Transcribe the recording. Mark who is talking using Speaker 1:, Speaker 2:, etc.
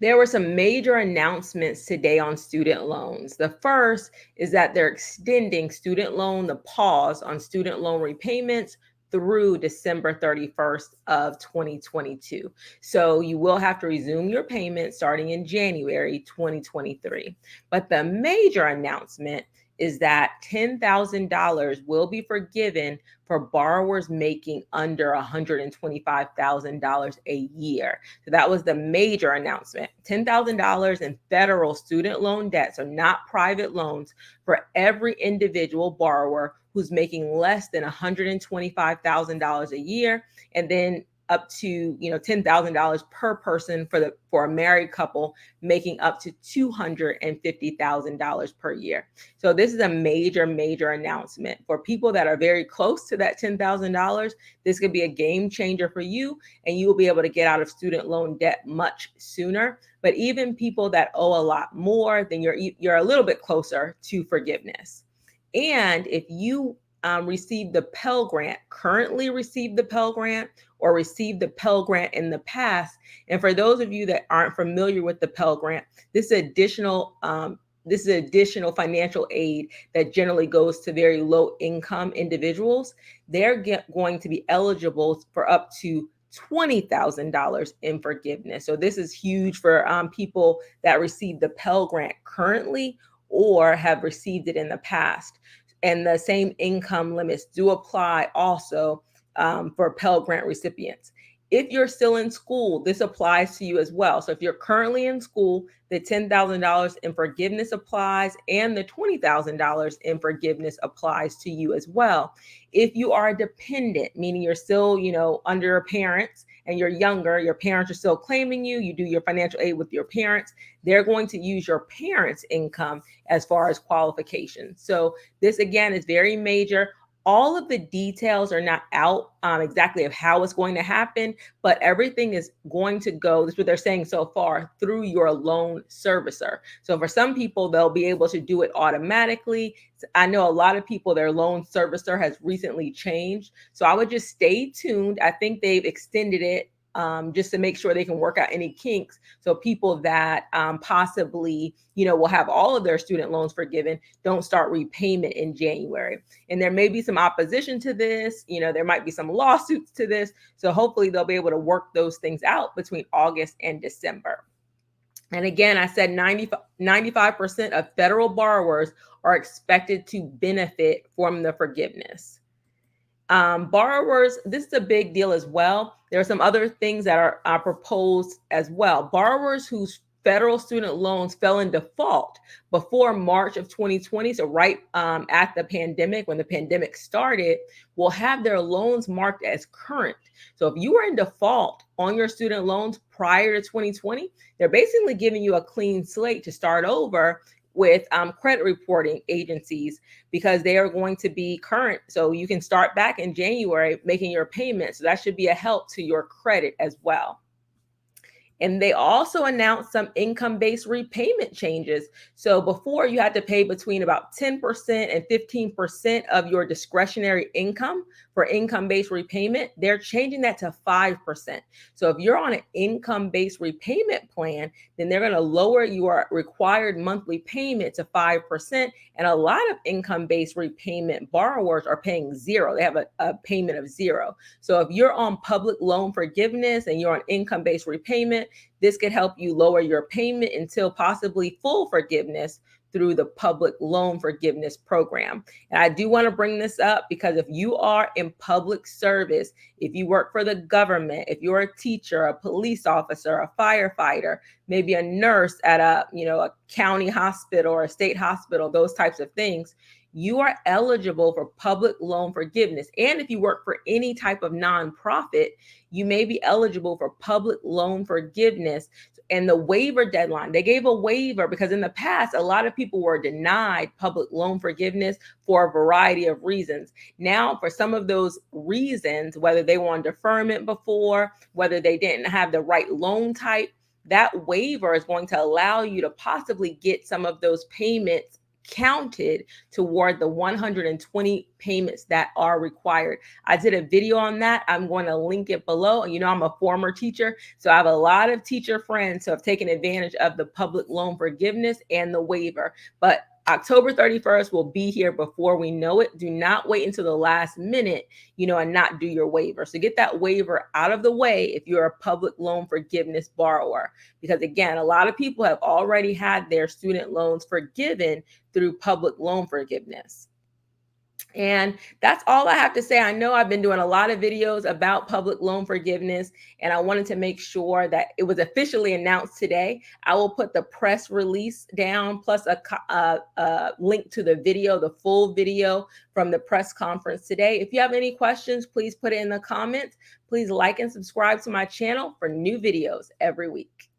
Speaker 1: There were some major announcements today on student loans. The first is that they're extending the pause on student loan repayments through December 31st of 2022. So you will have to resume your payments starting in January 2023. But the major announcement is that $10,000 will be forgiven for borrowers making under $125,000 a year. So that was the major announcement. $10,000 in federal student loan debt, so not private loans, for every individual borrower who's making less than $125,000 a year, and then up to $10,000 per person for a married couple making up to $250,000 per year. So this is a major announcement for people that are very close to that $10,000. This could be a game changer for you, and you will be able to get out of student loan debt much sooner. But even people that owe a lot more, then you're a little bit closer to forgiveness. And if you receive the Pell Grant, currently receive the Pell Grant, or received the Pell Grant in the past, and for those of you that aren't familiar with the Pell Grant, this is additional financial aid that generally goes to very low income individuals. They're going to be eligible for up to $20,000 in forgiveness. So this is huge for people that receive the Pell Grant currently or have received it in the past. And the same income limits do apply also for Pell Grant recipients. If you're still in school, this applies to you as well. So if you're currently in school, the $10,000 in forgiveness applies, and the $20,000 in forgiveness applies to you as well. If you are a dependent, meaning you're still, under your parents and you're younger, your parents are still claiming you, you do your financial aid with your parents, they're going to use your parents' income as far as qualifications. So this, again, is very major. All of the details are not out exactly of how it's going to happen, but everything is going to go, that's what they're saying so far, through your loan servicer. So for some people, they'll be able to do it automatically. I know a lot of people, their loan servicer has recently changed. So I would just stay tuned. I think they've extended it just to make sure they can work out any kinks. So people that possibly, will have all of their student loans forgiven don't start repayment in January. And there may be some opposition to this. There might be some lawsuits to this. So hopefully they'll be able to work those things out between August and December. And again, I said 95% of federal borrowers are expected to benefit from the forgiveness. Borrowers, this is a big deal as well. There are some other things that are proposed as well. Borrowers whose federal student loans fell in default before March of 2020, so right at the pandemic, when the pandemic started, will have their loans marked as current. So if you were in default on your student loans prior to 2020, they're basically giving you a clean slate to start over with credit reporting agencies, because they are going to be current. So you can start back in January making your payments. So that should be a help to your credit as well. And they also announced some income-based repayment changes. So before, you had to pay between about 10% and 15% of your discretionary income for income-based repayment. They're changing that to 5%. So if you're on an income-based repayment plan, then they're going to lower your required monthly payment to 5%. And a lot of income-based repayment borrowers are paying zero. They have a payment of zero. So if you're on public loan forgiveness and you're on income-based repayment, this could help you lower your payment until possibly full forgiveness through the public loan forgiveness program. And I do want to bring this up because if you are in public service, if you work for the government, if you're a teacher, a police officer, a firefighter, maybe a nurse at a county hospital or a state hospital, those types of things, you are eligible for public loan forgiveness. And if you work for any type of nonprofit, you may be eligible for public loan forgiveness. And the waiver deadline, they gave a waiver because in the past, a lot of people were denied public loan forgiveness for a variety of reasons. Now, for some of those reasons, whether they were on deferment before, whether they didn't have the right loan type, that waiver is going to allow you to possibly get some of those payments counted toward the 120 payments that are required. I did a video on that. I'm going to link it below. You know, I'm a former teacher, so I have a lot of teacher friends who have taken advantage of the public loan forgiveness and the waiver. But October 31st will be here before we know it. Do not wait until the last minute, and not do your waiver. So get that waiver out of the way if you're a public loan forgiveness borrower. Because again, a lot of people have already had their student loans forgiven through public loan forgiveness. And that's all I have to say. I know I've been doing a lot of videos about public loan forgiveness, and I wanted to make sure that it was officially announced today. I will put the press release down, plus a link to the video, the full video from the press conference today. If you have any questions, please put it in the comments. Please like and subscribe to my channel for new videos every week.